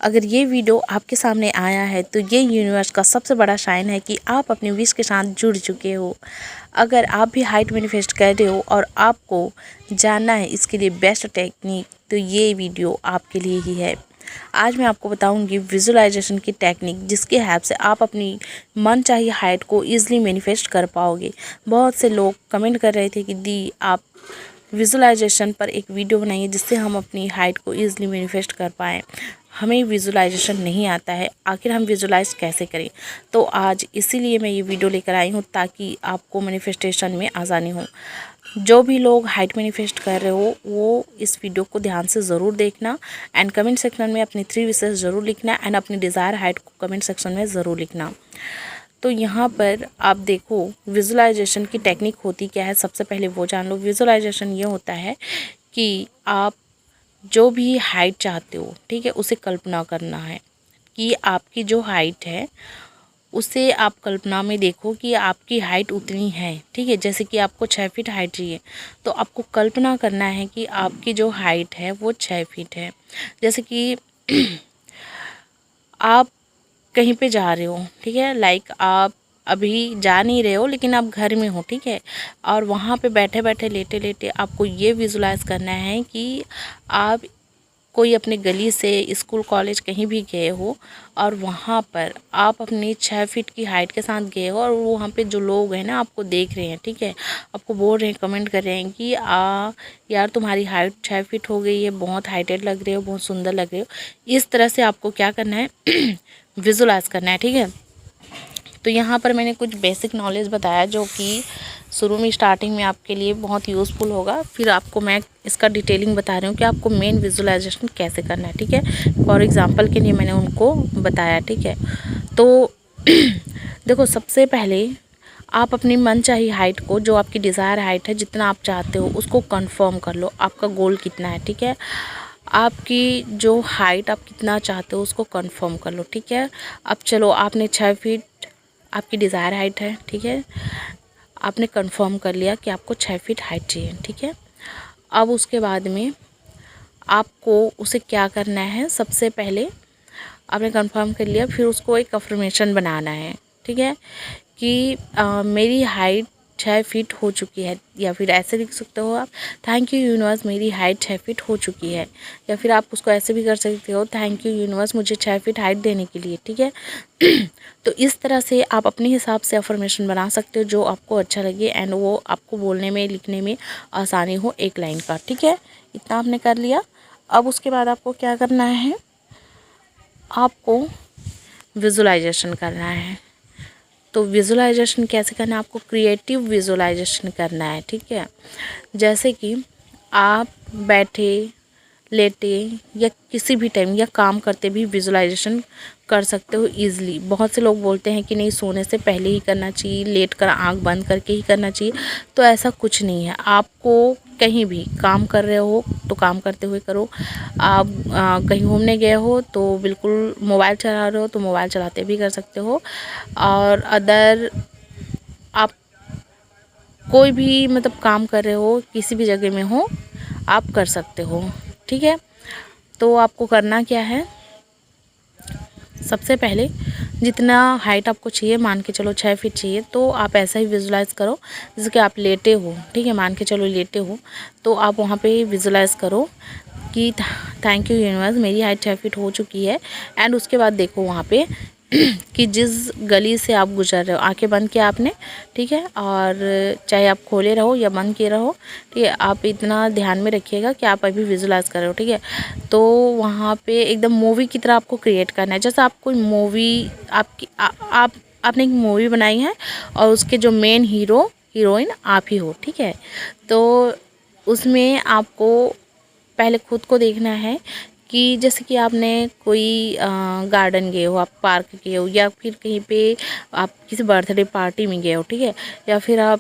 अगर ये वीडियो आपके सामने आया है तो ये यूनिवर्स का सबसे बड़ा साइन है कि आप अपनी विश के साथ जुड़ चुके हो। अगर आप भी हाइट मैनिफेस्ट कर रहे हो और आपको जानना है इसके लिए बेस्ट टेक्निक, तो ये वीडियो आपके लिए ही है। आज मैं आपको बताऊंगी विजुअलाइजेशन की टेक्निक, जिसकी हेल्प से आप अपनी मन चाहिए हाइट को ईजिली मैनिफेस्ट कर पाओगे। बहुत से लोग कमेंट कर रहे थे कि दी आप विजुअलाइजेशन पर एक वीडियो बनाइए जिससे हम अपनी हाइट को ईजिली मैनिफेस्ट कर पाएँ। हमें विजुअलाइजेशन नहीं आता है, आखिर हम विजुअलाइज कैसे करें? तो आज इसीलिए मैं ये वीडियो लेकर आई हूँ ताकि आपको मैनिफेस्टेशन में आसानी हो। जो भी लोग हाइट मैनिफेस्ट कर रहे हो वो इस वीडियो को ध्यान से ज़रूर देखना एंड कमेंट सेक्शन में अपनी 3 विशेस ज़रूर लिखना एंड अपनी डिज़ायर हाइट को कमेंट सेक्शन में ज़रूर लिखना। तो यहाँ पर आप देखो विजुअलाइजेशन की टेक्निक होती क्या है। सबसे पहले वो जान लो। विजुअलाइजेशन ये होता है कि आप जो भी हाइट चाहते हो, ठीक है, उसे कल्पना करना है कि आपकी जो हाइट है उसे आप कल्पना में देखो कि आपकी हाइट उतनी है, ठीक है। जैसे कि आपको 6 फीट हाइट चाहिए तो आपको कल्पना करना है कि आपकी जो हाइट है वो 6 फीट है। जैसे कि आप कहीं पे जा रहे हो, ठीक है, लाइक आप अभी जा नहीं रहे हो लेकिन आप घर में हो, ठीक है, और वहाँ पे बैठे बैठे लेटे लेटे आपको ये विजुलाइज करना है कि आप कोई अपने गली से स्कूल कॉलेज कहीं भी गए हो और वहाँ पर आप अपनी 6 फीट की हाइट के साथ गए हो और वहाँ पे जो लोग हैं ना आपको देख रहे हैं, ठीक है, आपको बोल रहे हैं, कमेंट कर रहे हैं कि यार तुम्हारी हाइट 6 फीट हो गई है, बहुत हाइटेड लग रहे हो, बहुत सुंदर लग रहे हो। इस तरह से आपको क्या करना है विजुलाइज करना है, ठीक है। तो यहाँ पर मैंने कुछ बेसिक नॉलेज बताया जो कि शुरू में स्टार्टिंग में आपके लिए बहुत यूज़फुल होगा। फिर आपको मैं इसका डिटेलिंग बता रही हूँ कि आपको मेन विजुअलाइजेशन कैसे करना है, ठीक है। फॉर एग्जांपल के लिए मैंने उनको बताया, ठीक है। तो देखो, सबसे पहले आप अपनी मनचाही हाइट को, जो आपकी डिज़ायर हाइट है, जितना आप चाहते हो उसको कंफर्म कर लो। आपका गोल कितना है, ठीक है। आपकी जो हाइट आप कितना चाहते हो उसको कंफर्म कर लो, ठीक है। अब चलो, आपने 6 फीट आपकी डिज़ायर हाइट है, ठीक है, आपने कंफर्म कर लिया कि आपको 6 फीट हाइट चाहिए, ठीक है। अब उसके बाद में आपको उसे क्या करना है, सबसे पहले आपने कंफर्म कर लिया, फिर उसको एक अफर्मेशन बनाना है, ठीक है, कि मेरी हाइट 6 फीट हो चुकी है। या फिर ऐसे लिख सकते हो आप, थैंक यू यूनिवर्स, मेरी हाइट 6 फीट हो चुकी है। या फिर आप उसको ऐसे भी कर सकते हो, थैंक यू यूनिवर्स मुझे 6 फीट हाइट देने के लिए, ठीक है। तो इस तरह से आप अपने हिसाब से अफर्मेशन बना सकते हो जो आपको अच्छा लगे एंड वो आपको बोलने में लिखने में आसानी हो, एक लाइन का, ठीक है। इतना आपने कर लिया। अब उसके बाद आपको क्या करना है, आपको विजुअलाइजेशन करना है। तो विजुअलाइजेशन कैसे करना है, आपको क्रिएटिव विजुअलाइजेशन करना है, ठीक है। जैसे कि आप बैठे लेटे या किसी भी टाइम या काम करते भी विजुअलाइजेशन कर सकते हो ईजिली। बहुत से लोग बोलते हैं कि नहीं, सोने से पहले ही करना चाहिए, लेट कर आँख बंद करके ही करना चाहिए। तो ऐसा कुछ नहीं है। आपको कहीं भी काम कर रहे हो तो काम करते हुए करो। आप कहीं घूमने गए हो तो बिल्कुल, मोबाइल चला रहे हो तो मोबाइल चलाते भी कर सकते हो। और अदर आप कोई भी मतलब काम कर रहे हो, किसी भी जगह में हो, आप कर सकते हो, ठीक है। तो आपको करना क्या है, सबसे पहले जितना हाइट आपको चाहिए, मान के चलो 6 फीट चाहिए, तो आप ऐसा ही विजुलाइज करो जैसे कि आप लेटे हो, ठीक है, मान के चलो लेटे हो, तो आप वहाँ पे विजुलाइज करो कि थैंक यू यूनिवर्स, मेरी हाइट 6 फीट हो चुकी है। एंड उसके बाद देखो वहाँ पे कि जिस गली से आप गुजर रहे हो, आंखें बंद किया आपने, ठीक है, और चाहे आप खोले रहो या बंद किए रहो, ठीक है, आप इतना ध्यान में रखिएगा कि आप अभी विजुलाइज कर रहे हो, ठीक है। तो वहाँ पे एकदम मूवी की तरह आपको क्रिएट करना है, जैसे आप कोई मूवी आपकी आपने एक मूवी बनाई है और उसके जो मेन हीरो हीरोइन आप ही हो, ठीक है। तो उसमें आपको पहले खुद को देखना है कि जैसे कि आपने कोई गार्डन गए हो, आप पार्क गए हो, या फिर कहीं पे आप किसी बर्थडे पार्टी में गए हो, ठीक है, या फिर आप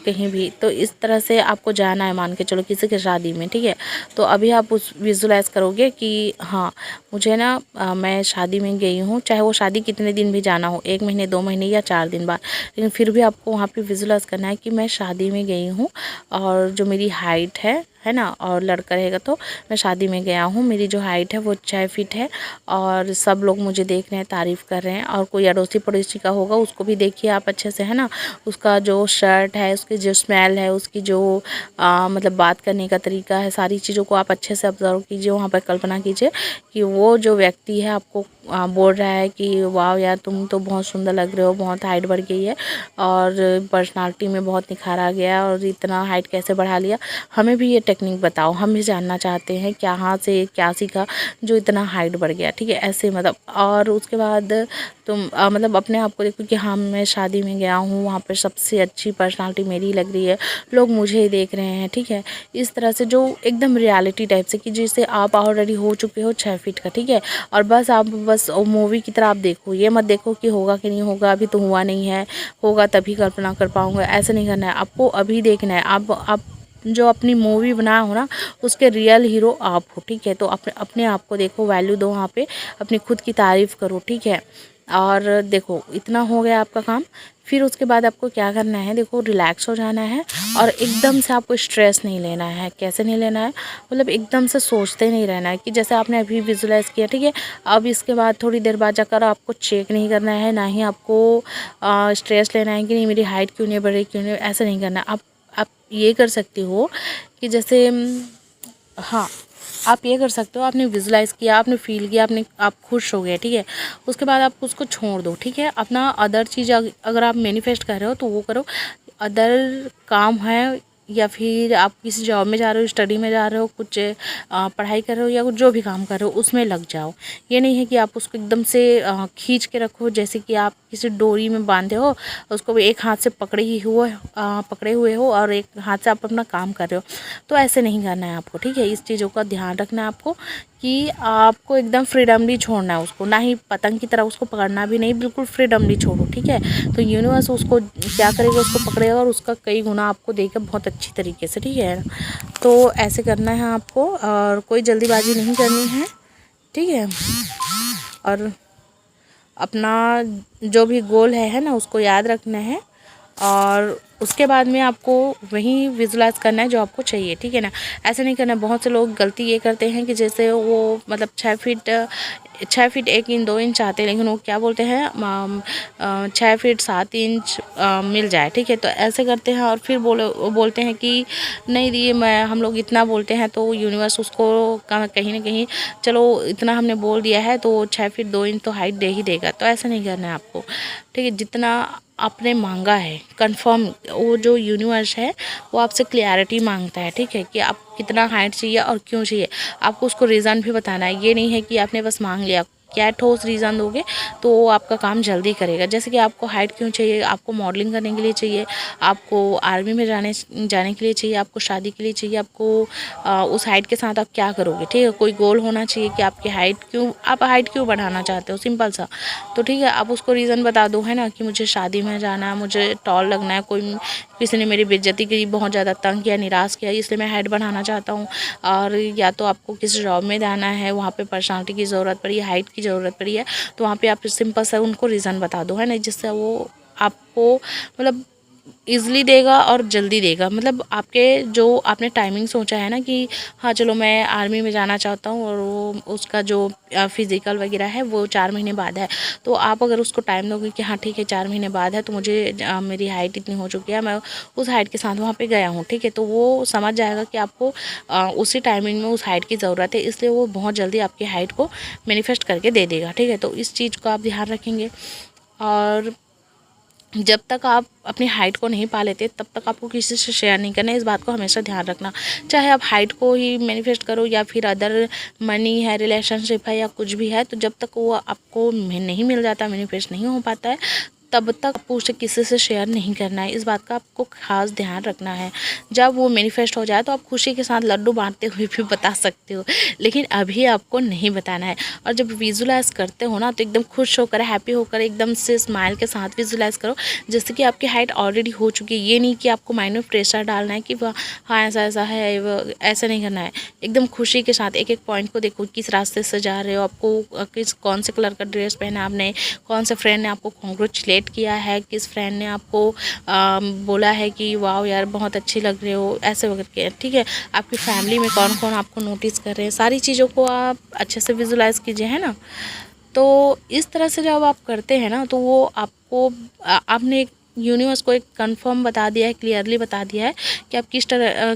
कहीं भी, तो इस तरह से आपको जाना है, मान के चलो किसी के शादी में, ठीक है। तो अभी आप उस विजुलाइज करोगे कि हाँ, मुझे ना मैं शादी में गई हूँ, चाहे वो शादी कितने दिन भी जाना हो, 1 महीने 2 महीने या 4 दिन बाद, लेकिन फिर भी आपको वहाँ पे विजुलाइज करना है कि मैं शादी में गई हूँ और जो मेरी हाइट है है ना, और लड़का रहेगा। तो मैं शादी में गया हूँ, मेरी जो हाइट है वो 6 फीट है और सब लोग मुझे देख रहे हैं, तारीफ़ कर रहे हैं। और कोई अड़ोसी पड़ोसी का होगा उसको भी देखिए आप अच्छे से, है ना, उसका जो शर्ट है, उसकी जो स्मेल है, उसकी जो मतलब बात करने का तरीका है, सारी चीज़ों को आप अच्छे से ऑब्जर्व कीजिए। वहाँ पर कल्पना कीजिए कि वो जो व्यक्ति है आपको बोल रहा है कि वाह यार तुम तो बहुत सुंदर लग रहे हो, बहुत हाइट बढ़ गई है और पर्सनालिटी में बहुत निखार आ गया और इतना हाइट कैसे बढ़ा लिया, हमें भी ये टेक्निक बताओ, हम भी जानना चाहते हैं कहाँ से क्या सीखा जो इतना हाइट बढ़ गया। ठीक है, ऐसे मतलब। और उसके बाद तुम मतलब अपने आप को देखो कि हाँ मैं शादी में गया हूँ, वहाँ पर सबसे अच्छी पर्सनालिटी मेरी लग रही है, लोग मुझे ही देख रहे हैं। ठीक है, इस तरह से जो एकदम रियलिटी टाइप से कि जैसे आप ऑलरेडी हो चुके हो 6 फीट का। ठीक है, और बस आप बस मूवी की तरह आप देखो, ये मत देखो कि होगा कि नहीं होगा, अभी तो हुआ नहीं है, होगा तभी कल्पना कर पाऊँगा, ऐसा नहीं करना है आपको। अभी देखना है आप जो अपनी मूवी बना हो ना उसके रियल हीरो आप हो। ठीक है, तो अपने आप को देखो, वैल्यू दो वहाँ पे, अपनी खुद की तारीफ़ करो। ठीक है, और देखो इतना हो गया आपका काम। फिर उसके बाद आपको क्या करना है, देखो रिलैक्स हो जाना है और एकदम से आपको स्ट्रेस नहीं लेना है। कैसे नहीं लेना है, मतलब एकदम से सोचते नहीं रहना है कि जैसे आपने अभी विजुलाइज़ किया। ठीक है, अब इसके बाद थोड़ी देर बाद जाकर आपको चेक नहीं करना है, ना ही आपको स्ट्रेस लेना है कि नहीं मेरी हाइट क्यों नहीं बढ़ रही, क्यों नहीं, ऐसा नहीं करना। आप ये कर सकते हो कि जैसे हाँ, आप ये कर सकते हो, आपने विजुलाइज़ किया, आपने फ़ील किया, आप खुश हो गए। ठीक है, उसके बाद आप उसको छोड़ दो। ठीक है, अपना अदर चीज़ अगर आप मैनिफेस्ट कर रहे हो तो वो करो, अदर काम है या फिर आप किसी जॉब में जा रहे हो, स्टडी में जा रहे हो, कुछ पढ़ाई कर रहे हो या कुछ जो भी काम कर रहे हो उसमें लग जाओ। ये नहीं है कि आप उसको एकदम से खींच के रखो, जैसे कि आप किसी डोरी में बांधे हो, उसको एक हाथ से पकड़े हुए हो और एक हाथ से आप अपना काम कर रहे हो, तो ऐसे नहीं करना है आपको। ठीक है, इस चीज़ों का ध्यान रखना है आपको कि आपको एकदम फ्रीडमली छोड़ना है उसको, ना ही पतंग की तरह उसको पकड़ना भी नहीं, बिल्कुल फ्रीडमली छोड़ो। ठीक है, तो यूनिवर्स उसको क्या करेगा, उसको पकड़ेगा और उसका कई गुना आपको देगा बहुत अच्छी तरीके से। ठीक है, तो ऐसे करना है आपको और कोई जल्दीबाजी नहीं करनी है। ठीक है, और अपना जो भी गोल है ना उसको याद रखना है और उसके बाद में आपको वही विजुलाइज करना है जो आपको चाहिए। ठीक है ना, ऐसे नहीं करना। बहुत से लोग गलती ये करते हैं कि जैसे वो मतलब 6 फीट 1 इंच 2 इंच चाहते हैं, लेकिन वो क्या बोलते हैं 6 फीट 7 इंच मिल जाए। ठीक है, तो ऐसे करते हैं और फिर बोलते हैं कि नहीं दी हम लोग इतना बोलते हैं तो यूनिवर्स उसको कहीं ना कहीं चलो इतना हमने बोल दिया है तो 6 फीट 2 इंच तो हाइट दे ही देगा। तो ऐसा नहीं करना है आपको। ठीक है, जितना आपने मांगा है कंफर्म, वो जो यूनिवर्स है वो आपसे क्लियरिटी मांगता है। ठीक है, कि आप कितना हाइट चाहिए और क्यों चाहिए, आपको उसको रीज़न भी बताना है। ये नहीं है कि आपने बस मांग लिया, क्या ठोस रीज़न दोगे तो वो आपका काम जल्दी करेगा। जैसे कि आपको हाइट क्यों चाहिए, आपको मॉडलिंग करने के लिए चाहिए, आपको आर्मी में जाने के लिए चाहिए, आपको शादी के लिए चाहिए, आपको उस हाइट के साथ आप क्या करोगे। ठीक है, कोई गोल होना चाहिए कि आपकी आप हाइट क्यों बढ़ाना चाहते हो, सिंपल सा। तो ठीक है, आप उसको रीज़न बता दो, है ना, कि मुझे शादी में जाना है, मुझे टॉल लगना है, किसी ने मेरी बेइज्जती की, बहुत ज़्यादा तंग किया, निराश किया, इसलिए मैं हाइट बढ़ाना चाहता हूँ। और या तो आपको किसी जॉब में जाना है, वहाँ पे पर्सनालिटी की ज़रूरत पड़ी है, हाइट की ज़रूरत पड़ी है, तो वहाँ पे आप सिंपल सा उनको रीज़न बता दो, है ना, जिससे वो आपको मतलब ईज़िली देगा और जल्दी देगा। मतलब आपके जो आपने टाइमिंग सोचा है ना कि हाँ चलो मैं आर्मी में जाना चाहता हूँ और वो उसका जो फिज़िकल वगैरह है वो 4 महीने बाद है, तो आप अगर उसको टाइम दोगे कि हाँ ठीक है 4 महीने बाद है तो मुझे मेरी हाइट इतनी हो चुकी है, मैं उस हाइट के साथ वहाँ पे गया हूँ। ठीक है, तो वो समझ जाएगा कि आपको उसी टाइमिंग में उस हाइट की ज़रूरत है, इसलिए वो बहुत जल्दी आपकी हाइट को मैनिफेस्ट करके दे देगा। ठीक है, तो इस चीज़ को आप ध्यान रखेंगे। और जब तक आप अपनी हाइट को नहीं पा लेते तब तक आपको किसी से शेयर नहीं करना है, इस बात को हमेशा ध्यान रखना। चाहे आप हाइट को ही मैनिफेस्ट करो या फिर अदर मनी है, रिलेशनशिप है या कुछ भी है, तो जब तक वो आपको नहीं मिल जाता, मैनिफेस्ट नहीं हो पाता है, तब तक आपको उसे किसी से शेयर नहीं करना है। इस बात का आपको खास ध्यान रखना है। जब वो मैनिफेस्ट हो जाए तो आप खुशी के साथ लड्डू बांटते हुए भी बता सकते हो, लेकिन अभी आपको नहीं बताना है। और जब विजुलाइज करते हो ना तो एकदम खुश होकर, हैप्पी होकर, एकदम से स्माइल के साथ विजुलाइज करो जैसे कि आपकी हाइट ऑलरेडी हो चुकी है। ये नहीं कि आपको माइंड में प्रेशर डालना है कि हाँ ऐसा ऐसा है, ऐसा नहीं करना है। एकदम खुशी के साथ एक एक पॉइंट को देखो, किस रास्ते से जा रहे हो, आपको कौन से कलर का ड्रेस पहना आपने, कौन से फ्रेंड ने आपको कॉन्ग्रेचुलेट हाइलाइट किया है, किस फ्रेंड ने आपको बोला है कि वाह यार बहुत अच्छी लग रहे हो, ऐसे वगैरह के, ठीक है। आपकी फैमिली में कौन कौन आपको नोटिस कर रहे हैं, सारी चीज़ों को आप अच्छे से विजुलाइज कीजिए, है ना। तो इस तरह से जब आप करते हैं ना, तो वो आपको आपने एक यूनिवर्स को एक कंफर्म बता दिया है, क्लियरली बता दिया है कि आप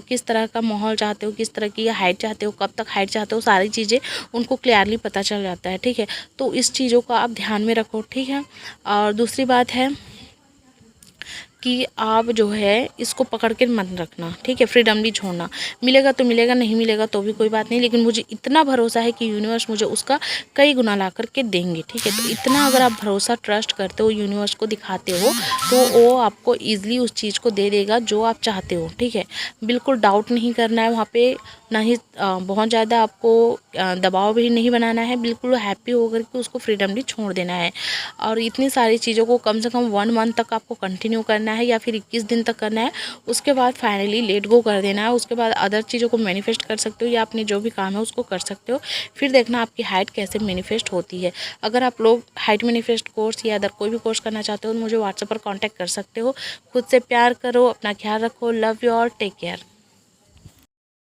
किस तरह का माहौल चाहते हो, किस तरह की हाइट चाहते हो, कब तक हाइट चाहते हो, सारी चीज़ें उनको क्लियरली पता चल जाता है, ठीक है। तो इस चीज़ों को आप ध्यान में रखो, ठीक है। और दूसरी बात है कि आप जो है इसको पकड़ के मत रखना, ठीक है। फ्रीडमली छोड़ना, मिलेगा तो मिलेगा, नहीं मिलेगा तो भी कोई बात नहीं, लेकिन मुझे इतना भरोसा है कि यूनिवर्स मुझे उसका कई गुना ला करके देंगे, ठीक है। तो इतना अगर आप भरोसा ट्रस्ट करते हो, यूनिवर्स को दिखाते हो, तो वो आपको ईजिली उस चीज़ को दे देगा जो आप चाहते हो, ठीक है। बिल्कुल डाउट नहीं करना है वहाँ पे, ना ही बहुत ज़्यादा आपको दबाव भी नहीं बनाना है, बिल्कुल हैप्पी होकर के उसको फ्रीडमली छोड़ देना है। और इतनी सारी चीज़ों को कम से कम 1 मंथ तक आपको कंटिन्यू करना है, या फिर 21 दिन तक करना है। उसके बाद फाइनली लेट गो कर देना है। उसके बाद अदर चीज़ों को मैनिफेस्ट कर सकते हो, या अपने जो भी काम है उसको कर सकते हो। फिर देखना आपकी हाइट कैसे मैनिफेस्ट होती है। अगर आप लोग हाइट मैनिफेस्ट कोर्स या अदर कोई भी कोर्स करना चाहते हो तो मुझे व्हाट्सएप पर कॉन्टैक्ट कर सकते हो। खुद से प्यार करो, अपना ख्याल रखो, love you all, take care.